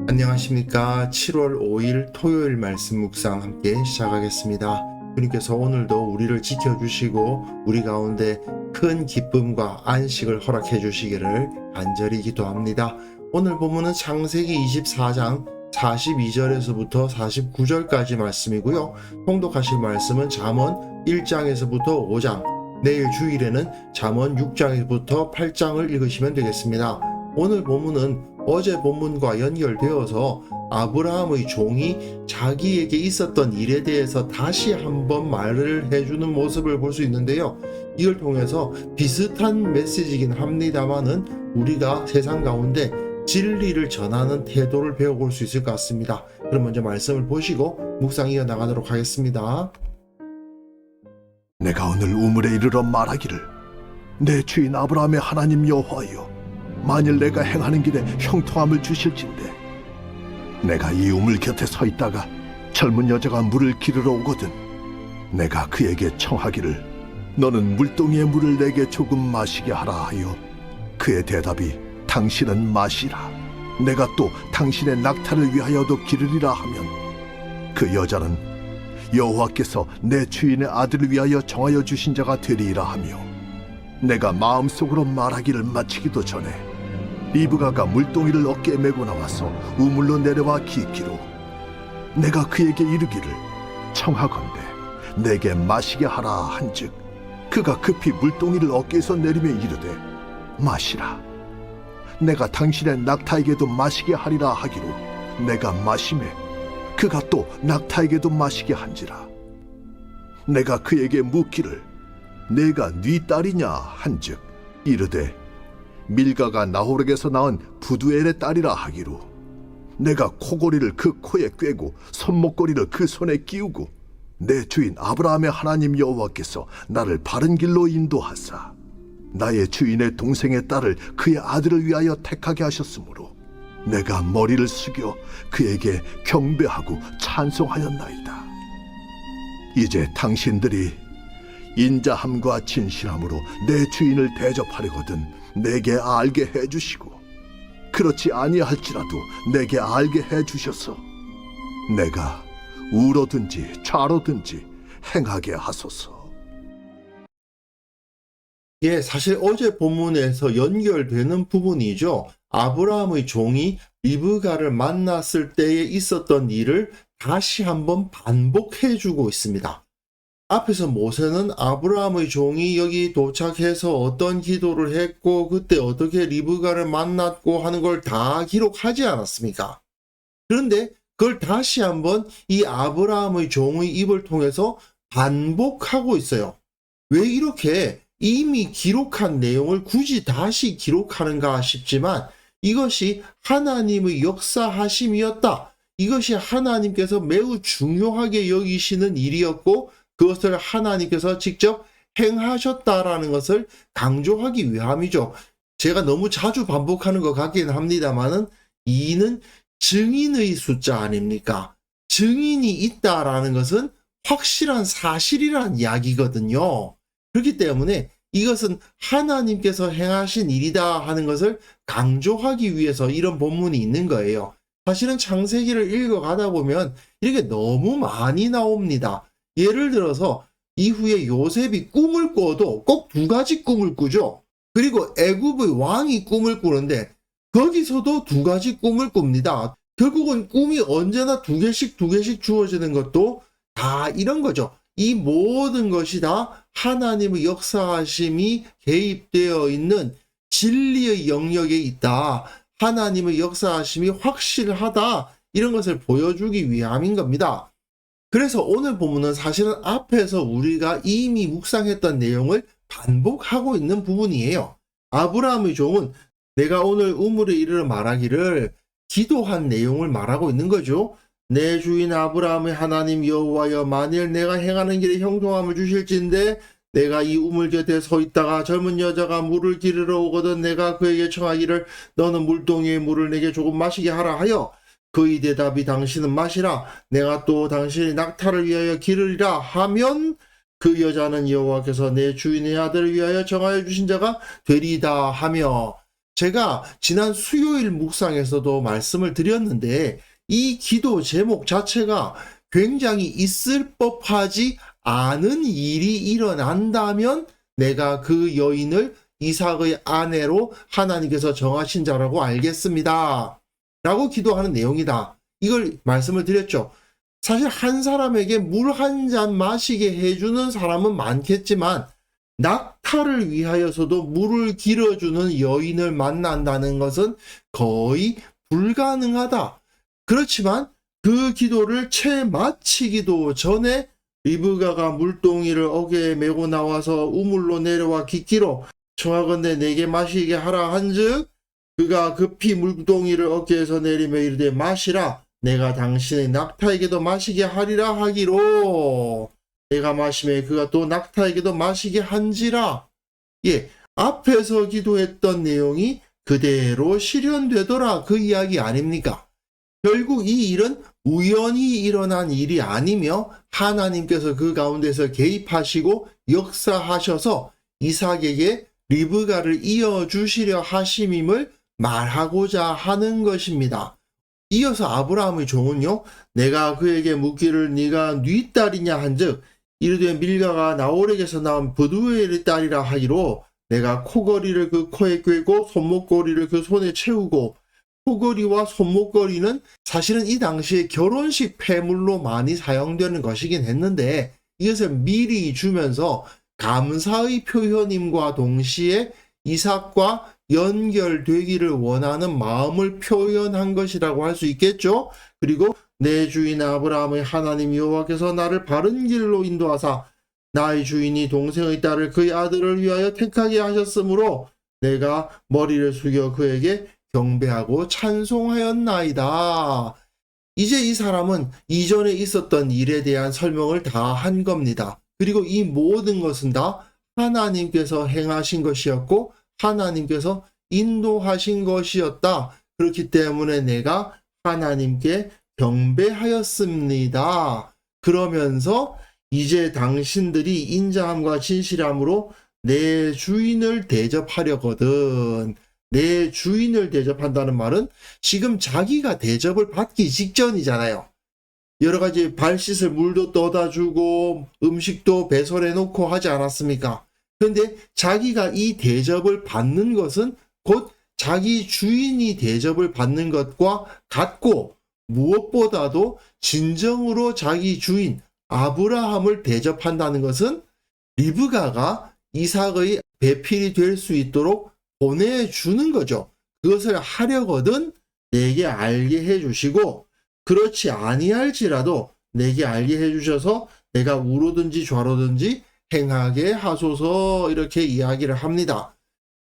안녕하십니까. 7월 5일 토요일 말씀 묵상 함께 시작하겠습니다. 주님께서 오늘도 우리를 지켜주시고 우리 가운데 큰 기쁨과 안식을 허락해 주시기를 간절히 기도합니다. 오늘 본문은 창세기 24장 42절에서부터 49절까지 말씀이고요. 통독하실 말씀은 잠언 1장에서부터 5장, 내일 주일에는 잠언 6장에서부터 8장을 읽으시면 되겠습니다. 오늘 본문은 어제 본문과 연결되어서 아브라함의 종이 자기에게 있었던 일에 대해서 다시 한번 말을 해주는 모습을 볼 수 있는데요. 이걸 통해서 비슷한 메시지이긴 합니다만은 우리가 세상 가운데 진리를 전하는 태도를 배워볼 수 있을 것 같습니다. 그럼 먼저 말씀을 보시고 묵상 이어나가도록 하겠습니다. 내가 오늘 우물에 이르러 말하기를, 내 주인 아브라함의 하나님 여호와여, 만일 내가 행하는 길에 형통함을 주실진대, 내가 이 우물 곁에 서 있다가 젊은 여자가 물을 기르러 오거든 내가 그에게 청하기를, 너는 물동이의 물을 내게 조금 마시게 하라 하여 그의 대답이, 당신은 마시라, 내가 또 당신의 낙타를 위하여도 기르리라 하면, 그 여자는 여호와께서 내 주인의 아들을 위하여 정하여 주신 자가 되리이라 하며, 내가 마음속으로 말하기를 마치기도 전에 리브가가 물동이를 어깨에 메고 나와서 우물로 내려와 기기로, 내가 그에게 이르기를, 청하건대 내게 마시게 하라 한즉, 그가 급히 물동이를 어깨에서 내리며 이르되, 마시라, 내가 당신의 낙타에게도 마시게 하리라 하기로, 내가 마시매 그가 또 낙타에게도 마시게 한지라. 내가 그에게 묻기를, 내가 네 딸이냐 한즉, 이르되 밀가가 나홀에게서 낳은 부두엘의 딸이라 하기로, 내가 코고리를 그 코에 꿰고 손목고리를 그 손에 끼우고, 내 주인 아브라함의 하나님 여호와께서 나를 바른 길로 인도하사 나의 주인의 동생의 딸을 그의 아들을 위하여 택하게 하셨으므로 내가 머리를 숙여 그에게 경배하고 찬송하였나이다. 이제 당신들이 인자함과 진실함으로 내 주인을 대접하려거든 내게 알게 해주시고, 그렇지 아니할지라도 내게 알게 해주셔서 내가 우로든지 좌로든지 행하게 하소서. 예, 사실 어제 본문에서 연결되는 부분이죠. 아브라함의 종이 리브가를 만났을 때에 있었던 일을 다시 한번 반복해주고 있습니다. 앞에서 모세는 아브라함의 종이 여기 도착해서 어떤 기도를 했고 그때 어떻게 리브가를 만났고 하는 걸 다 기록하지 않았습니까? 그런데 그걸 다시 한번 이 아브라함의 종의 입을 통해서 반복하고 있어요. 왜 이렇게 이미 기록한 내용을 굳이 다시 기록하는가 싶지만, 이것이 하나님의 역사하심이었다. 이것이 하나님께서 매우 중요하게 여기시는 일이었고 그것을 하나님께서 직접 행하셨다라는 것을 강조하기 위함이죠. 제가 너무 자주 반복하는 것 같긴 합니다만은, 이는 증인의 숫자 아닙니까? 증인이 있다라는 것은 확실한 사실이란 이야기거든요. 그렇기 때문에 이것은 하나님께서 행하신 일이다 하는 것을 강조하기 위해서 이런 본문이 있는 거예요. 사실은 창세기를 읽어가다 보면 이렇게 너무 많이 나옵니다. 예를 들어서 이후에 요셉이 꿈을 꿔도 꼭 두 가지 꿈을 꾸죠. 그리고 애굽의 왕이 꿈을 꾸는데 거기서도 두 가지 꿈을 꿉니다. 결국은 꿈이 언제나 두 개씩 주어지는 것도 다 이런 거죠. 이 모든 것이 다 하나님의 역사하심이 개입되어 있는 진리의 영역에 있다. 하나님의 역사하심이 확실하다. 이런 것을 보여주기 위함인 겁니다. 그래서 오늘 본문은 사실은 앞에서 우리가 이미 묵상했던 내용을 반복하고 있는 부분이에요. 아브라함의 종은 내가 오늘 우물에 이르러 말하기를 기도한 내용을 말하고 있는 거죠. 내 주인 아브라함의 하나님 여호와여, 만일 내가 행하는 길에 형통함을 주실진대, 내가 이 우물 곁에 서 있다가 젊은 여자가 물을 기르러 오거든 내가 그에게 청하기를, 너는 물동이의 물을 내게 조금 마시게 하라 하여, 그의 대답이, 당신은 마시라, 내가 또 당신의 낙타를 위하여 기르리라 하면, 그 여자는 여호와께서 내 주인의 아들을 위하여 정하여 주신 자가 되리이다 하며, 제가 지난 수요일 묵상에서도 말씀을 드렸는데 이 기도 제목 자체가 굉장히 있을 법하지 않은 일이 일어난다면 내가 그 여인을 이삭의 아내로 하나님께서 정하신 자라고 알겠습니다. 라고 기도하는 내용이다. 이걸 말씀을 드렸죠. 사실 한 사람에게 물 한 잔 마시게 해주는 사람은 많겠지만 낙타를 위하여서도 물을 길어주는 여인을 만난다는 것은 거의 불가능하다. 그렇지만 그 기도를 채 마치기도 전에 리브가가 물동이를 어깨에 메고 나와서 우물로 내려와 깃기로 청하건대 내게 마시게 하라 한즉 그가 급히 물동이를 어깨에서 내리며 이르되 마시라 내가 당신의 낙타에게도 마시게 하리라 하기로 내가 마시매 그가 또 낙타에게도 마시게 한지라. 예, 앞에서 기도했던 내용이 그대로 실현되더라 그 이야기 아닙니까? 결국 이 일은 우연히 일어난 일이 아니며 하나님께서 그 가운데서 개입하시고 역사하셔서 이삭에게 리브가를 이어주시려 하심임을 말하고자 하는 것입니다. 이어서 아브라함의 종은요, 내가 그에게 묻기를 네가 네 딸이냐 한즉 이르되 밀가가 나홀에게서 나온 브두엘의 딸이라 하기로 내가 코걸이를 그 코에 꿰고 손목걸이를 그 손에 채우고 코걸이와 손목걸이는 사실은 이 당시에 결혼식 폐물로 많이 사용되는 것이긴 했는데 이것을 미리 주면서 감사의 표현임과 동시에 이삭과 연결되기를 원하는 마음을 표현한 것이라고 할 수 있겠죠. 그리고 내 주인 아브라함의 하나님 여호와께서 나를 바른 길로 인도하사 나의 주인이 동생의 딸을 그의 아들을 위하여 택하게 하셨으므로 내가 머리를 숙여 그에게 경배하고 찬송하였나이다. 이제 이 사람은 이전에 있었던 일에 대한 설명을 다 한 겁니다. 그리고 이 모든 것은 다 하나님께서 행하신 것이었고 하나님께서 인도하신 것이었다. 그렇기 때문에 내가 하나님께 경배하였습니다. 그러면서 이제 당신들이 인자함과 진실함으로 내 주인을 대접하려거든. 내 주인을 대접한다는 말은 지금 자기가 대접을 받기 직전이잖아요. 여러 가지 발 씻을 물도 떠다 주고 음식도 배설해 놓고 하지 않았습니까? 그런데 자기가 이 대접을 받는 것은 곧 자기 주인이 대접을 받는 것과 같고 무엇보다도 진정으로 자기 주인 아브라함을 대접한다는 것은 리브가가 이삭의 배필이 될 수 있도록 보내주는 거죠. 그것을 하려거든 내게 알게 해주시고 그렇지 아니할지라도 내게 알게 해주셔서 내가 우로든지 좌로든지 행하게 하소서 이렇게 이야기를 합니다.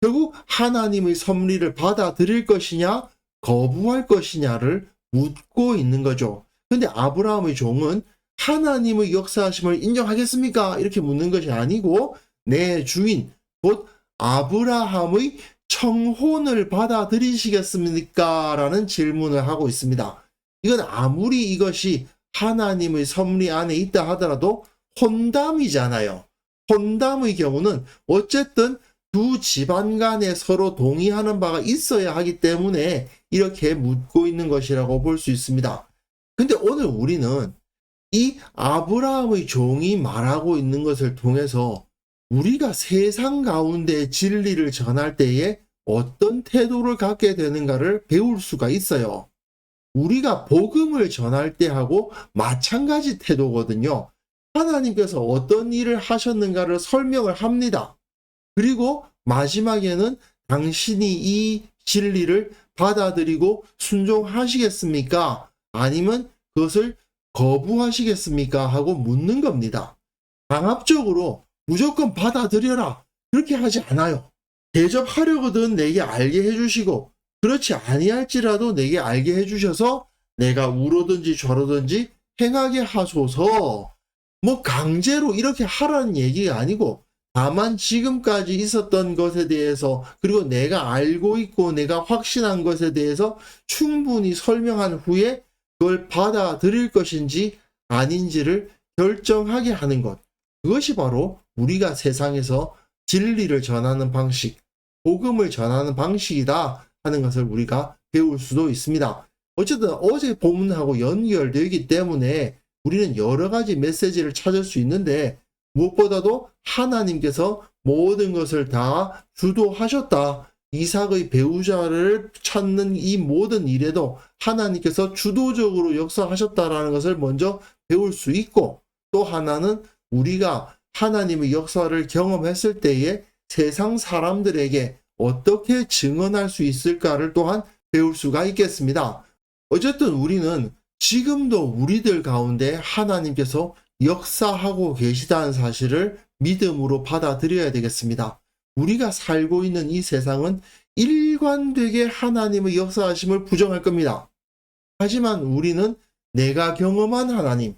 결국 하나님의 섭리를 받아들일 것이냐 거부할 것이냐를 묻고 있는 거죠. 근데 아브라함의 종은 하나님의 역사하심을 인정하겠습니까? 이렇게 묻는 것이 아니고 내 주인 곧 아브라함의 청혼을 받아들이시겠습니까? 라는 질문을 하고 있습니다. 이건 아무리 이것이 하나님의 섭리 안에 있다 하더라도 혼담이잖아요. 혼담의 경우는 어쨌든 두 집안 간에 서로 동의하는 바가 있어야 하기 때문에 이렇게 묻고 있는 것이라고 볼 수 있습니다. 근데 오늘 우리는 이 아브라함의 종이 말하고 있는 것을 통해서 우리가 세상 가운데 진리를 전할 때에 어떤 태도를 갖게 되는가를 배울 수가 있어요. 우리가 복음을 전할 때하고 마찬가지 태도거든요. 하나님께서 어떤 일을 하셨는가를 설명을 합니다. 그리고 마지막에는 당신이 이 진리를 받아들이고 순종하시겠습니까? 아니면 그것을 거부하시겠습니까? 하고 묻는 겁니다. 강압적으로 무조건 받아들여라 그렇게 하지 않아요. 대접하려거든 내게 알게 해주시고 그렇지 아니할지라도 내게 알게 해주셔서 내가 우로든지 좌로든지 행하게 하소서. 뭐 강제로 이렇게 하라는 얘기가 아니고 다만 지금까지 있었던 것에 대해서 그리고 내가 알고 있고 내가 확신한 것에 대해서 충분히 설명한 후에 그걸 받아들일 것인지 아닌지를 결정하게 하는 것. 그것이 바로 우리가 세상에서 진리를 전하는 방식, 복음을 전하는 방식이다 하는 것을 우리가 배울 수도 있습니다. 어쨌든 어제 본문하고 연결되기 때문에 우리는 여러 가지 메시지를 찾을 수 있는데, 무엇보다도 하나님께서 모든 것을 다 주도하셨다. 이삭의 배우자를 찾는 이 모든 일에도 하나님께서 주도적으로 역사하셨다라는 것을 먼저 배울 수 있고, 또 하나는 우리가 하나님의 역사를 경험했을 때에 세상 사람들에게 어떻게 증언할 수 있을까를 또한 배울 수가 있겠습니다. 어쨌든 우리는 지금도 우리들 가운데 하나님께서 역사하고 계시다는 사실을 믿음으로 받아들여야 되겠습니다. 우리가 살고 있는 이 세상은 일관되게 하나님의 역사하심을 부정할 겁니다. 하지만 우리는 내가 경험한 하나님,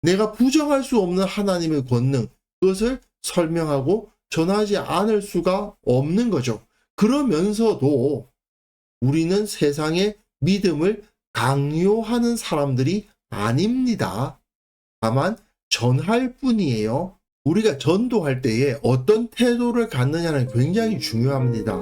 내가 부정할 수 없는 하나님의 권능, 그것을 설명하고 전하지 않을 수가 없는 거죠. 그러면서도 우리는 세상의 믿음을 강요하는 사람들이 아닙니다. 다만 전할 뿐이에요. 우리가 전도할 때에 어떤 태도를 갖느냐는 굉장히 중요합니다.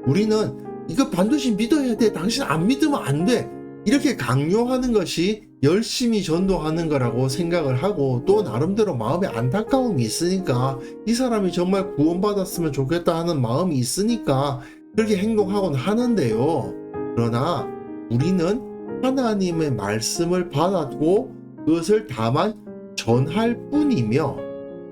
우리는 이거 반드시 믿어야 돼, 당신 안 믿으면 안 돼, 이렇게 강요하는 것이 열심히 전도하는 거라고 생각을 하고, 또 나름대로 마음에 안타까움이 있으니까 이 사람이 정말 구원받았으면 좋겠다 하는 마음이 있으니까 그렇게 행동하곤 하는데요. 그러나 우리는 하나님의 말씀을 받았고 그것을 다만 전할 뿐이며,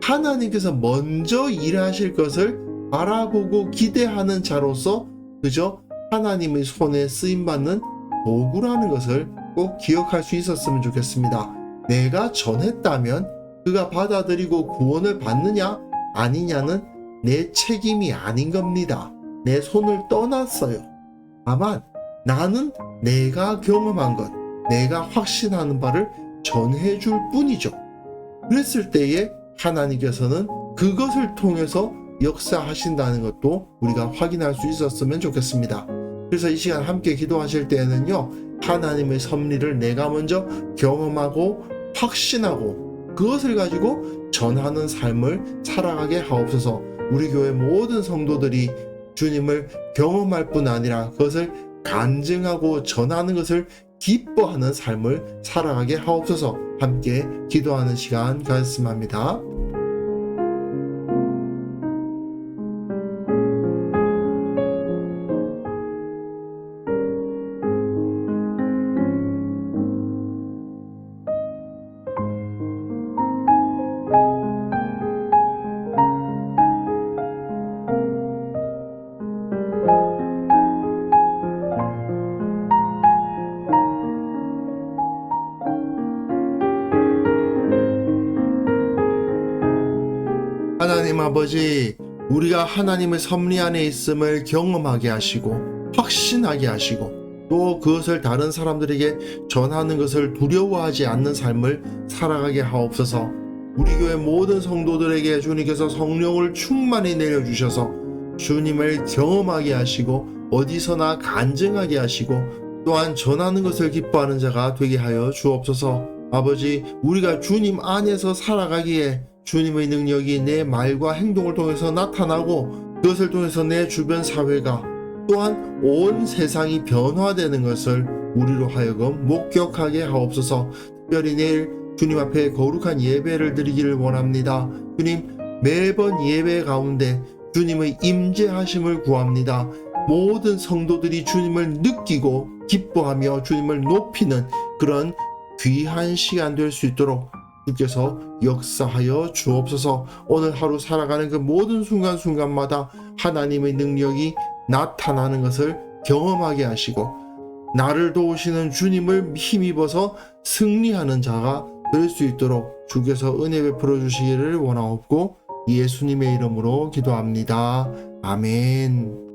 하나님께서 먼저 일하실 것을 바라보고 기대하는 자로서 그저 하나님의 손에 쓰임받는 도구라는 것을 꼭 기억할 수 있었으면 좋겠습니다. 내가 전했다면 그가 받아들이고 구원을 받느냐 아니냐는 내 책임이 아닌 겁니다. 내 손을 떠났어요. 다만 나는 내가 경험한 것, 내가 확신하는 바를 전해줄 뿐이죠. 그랬을 때에 하나님께서는 그것을 통해서 역사하신다는 것도 우리가 확인할 수 있었으면 좋겠습니다. 그래서 이 시간 함께 기도하실 때에는요, 하나님의 섭리를 내가 먼저 경험하고 확신하고 그것을 가지고 전하는 삶을 살아가게 하옵소서. 우리 교회 모든 성도들이 주님을 경험할 뿐 아니라 그것을 간증하고 전하는 것을 기뻐하는 삶을 살아가게 하옵소서. 함께 기도하는 시간 가졌으면 합니다. 하나님 아버지, 우리가 하나님의 섭리 안에 있음을 경험하게 하시고 확신하게 하시고 또 그것을 다른 사람들에게 전하는 것을 두려워하지 않는 삶을 살아가게 하옵소서. 우리 교회 모든 성도들에게 주님께서 성령을 충만히 내려주셔서 주님을 경험하게 하시고 어디서나 간증하게 하시고 또한 전하는 것을 기뻐하는 자가 되게 하여 주옵소서. 아버지, 우리가 주님 안에서 살아가기에 주님의 능력이 내 말과 행동을 통해서 나타나고 그것을 통해서 내 주변 사회가 또한 온 세상이 변화되는 것을 우리로 하여금 목격하게 하옵소서. 특별히 내일 주님 앞에 거룩한 예배를 드리기를 원합니다. 주님, 매번 예배 가운데 주님의 임재하심을 구합니다. 모든 성도들이 주님을 느끼고 기뻐하며 주님을 높이는 그런 귀한 시간 될 수 있도록 주께서 역사하여 주옵소서. 오늘 하루 살아가는 그 모든 순간순간마다 하나님의 능력이 나타나는 것을 경험하게 하시고 나를 도우시는 주님을 힘입어서 승리하는 자가 될 수 있도록 주께서 은혜 베풀어 주시기를 원하옵고 예수님의 이름으로 기도합니다. 아멘.